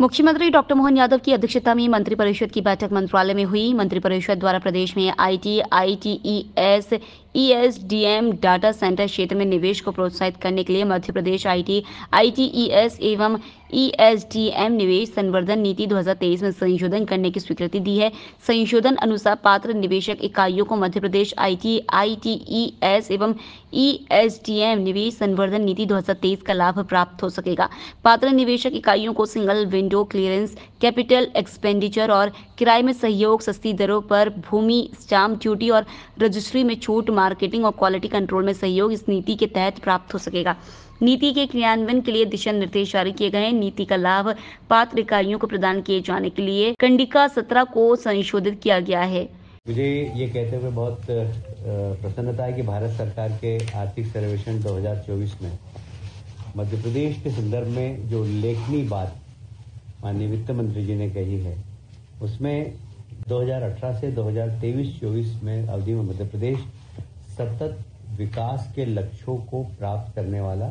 मुख्यमंत्री डॉक्टर मोहन यादव की अध्यक्षता में मंत्रिपरिषद की बैठक मंत्रालय में हुई। मंत्रिपरिषद द्वारा प्रदेश में IT, ITES, ESDM data centre क्षेत्र में निवेश को प्रोत्साहित करने के लिए मध्य प्रदेश आईटी, आईटीईएस एवं ईएसडीएम निवेश संवर्धन नीति 2023 में संशोधन करने की स्वीकृति दी है। संशोधन अनुसार पात्र निवेशक इकाइयों को मध्य प्रदेश आईटी, आईटीईएस एवं ईएसडीएम निवेश संवर्धन नीति 2023 का लाभ प्राप्त हो सकेगा। पात्र निवेशक इकाइयों को single window clearance, capital expenditure और किराए में सहयोग, सस्ती दरों पर भूमि स्टाम्प ड्यूटी और रजिस्ट्री में छूट, मार्केटिंग और क्वालिटी कंट्रोल में सहयोग इस नीति के तहत प्राप्त हो सकेगा। नीति के क्रियान्वयन के लिए दिशा निर्देश जारी किए गए हैं। नीति का लाभ पात्र इकाइयों को प्रदान किए जाने के लिए कंडिका 17 को संशोधित किया गया है। मुझे ये कहते हुए बहुत प्रसन्नता है कि भारत सरकार के आर्थिक सर्वेक्षण 2024 में मध्य प्रदेश के संदर्भ में जो उल्लेखनीय बात माननीय वित्त मंत्री जी ने कही है, उसमें 2018 से 2023-24 में अवधि में मध्य प्रदेश सतत विकास के लक्ष्यों को प्राप्त करने वाला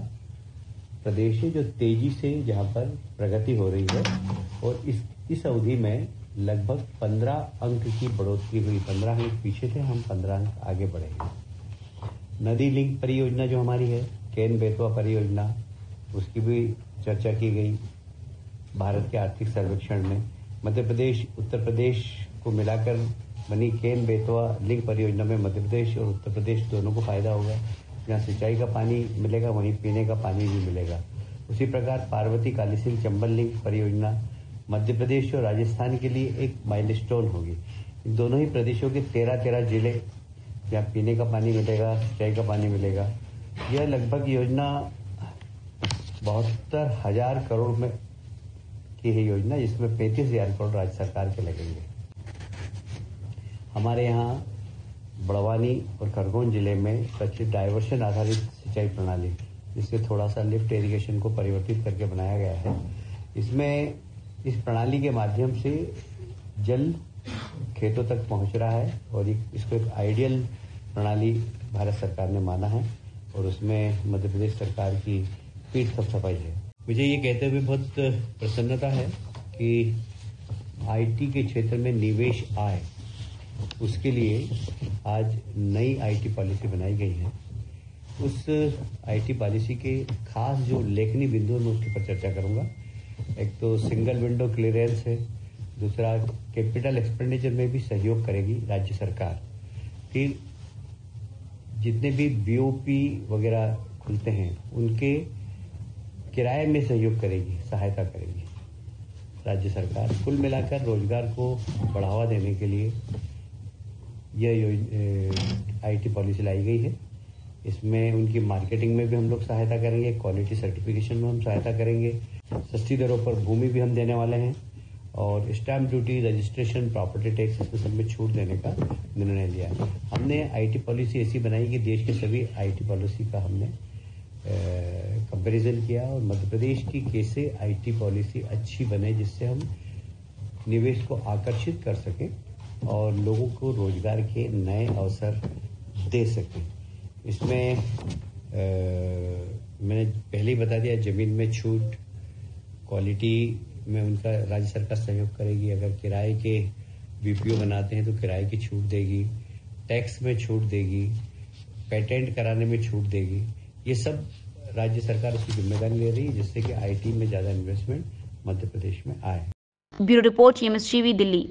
प्रदेश है, जो तेजी से जहां पर प्रगति हो रही है। और इस अवधि में लगभग 15 अंक की बढ़ोतरी हुई। 15 अंक पीछे थे, हम 15 अंक आगे बढ़े हैं। नदी लिंक परियोजना जो हमारी है, केन बेतवा परियोजना, उसकी भी चर्चा की गई। भारत के आर्थिक सर्वेक्षण में मध्य प्रदेश, उत्तर प्रदेश को मिलाकर बनी केन बेतवा लिंक परियोजना में मध्य प्रदेश और उत्तर प्रदेश दोनों को फायदा होगा। जहाँ सिंचाई का पानी मिलेगा, वहीं पीने का पानी भी मिलेगा। उसी प्रकार पार्वती कालीसिंध चंबल लिंक परियोजना मध्य प्रदेश और राजस्थान के लिए एक माइलस्टोन होगी। इन दोनों ही प्रदेशों के 13 जिले जहाँ पीने का पानी मिलेगा, सिंचाई का पानी मिलेगा। यह लगभग योजना 72,000 करोड़ में की है योजना, जिसमें 35,000 करोड़ राज्य सरकार के लगेंगे। हमारे यहाँ बड़वानी और खरगोन जिले में सचिव डायवर्शन आधारित सिंचाई प्रणाली, जिससे थोड़ा सा लिफ्ट इरिगेशन को परिवर्तित करके बनाया गया है। इसमें इस प्रणाली के माध्यम से जल खेतों तक पहुंच रहा है और इसको एक आइडियल प्रणाली भारत सरकार ने माना है और उसमें मध्य प्रदेश सरकार की पीठ थपथपाई है। मुझे ये कहते हुए बहुत प्रसन्नता है कि आईटी के क्षेत्र में निवेश आए, उसके लिए आज नई आईटी पॉलिसी बनाई गई है। उस आईटी पॉलिसी के खास जो उल्लेखनीय बिंदु मैं उसके ऊपर चर्चा करूंगा। एक तो सिंगल विंडो क्लियरेंस है, दूसरा कैपिटल एक्सपेंडिचर में भी सहयोग करेगी राज्य सरकार। फिर जितने भी बीओपी वगैरह खुलते हैं उनके किराए में सहयोग करेगी, सहायता करेगी राज्य सरकार। कुल मिलाकर रोजगार को बढ़ावा देने के लिए यह आईटी पॉलिसी लाई गई है। इसमें उनकी मार्केटिंग में भी हम लोग सहायता करेंगे, क्वालिटी सर्टिफिकेशन में हम सहायता करेंगे, सस्ती दरों पर भूमि भी हम देने वाले हैं और stamp duty, registration, property tax, इसमें सब में छूट देने का निर्णय लिया है। हमने आईटी पॉलिसी ऐसी बनाई कि देश के सभी आईटी पॉलिसी का हमने कंपैरिजन किया और मध्य प्रदेश की कैसे आईटी पॉलिसी अच्छी बने, जिससे हम निवेश को आकर्षित कर सकें और लोगों को रोजगार के नए अवसर दे सकें। इसमें मैंने पहले ही बता दिया, जमीन में छूट, क्वालिटी में उनका राज्य सरकार सहयोग करेगी। अगर किराए के बीपीओ बनाते हैं तो किराए की छूट देगी, टैक्स में छूट देगी, पेटेंट कराने में छूट देगी। ये सब राज्य सरकार उसकी जिम्मेदारी ले रही है, जिससे कि आईटी में ज्यादा इन्वेस्टमेंट मध्य प्रदेश में आए। Bureau report, MS TV, Delhi.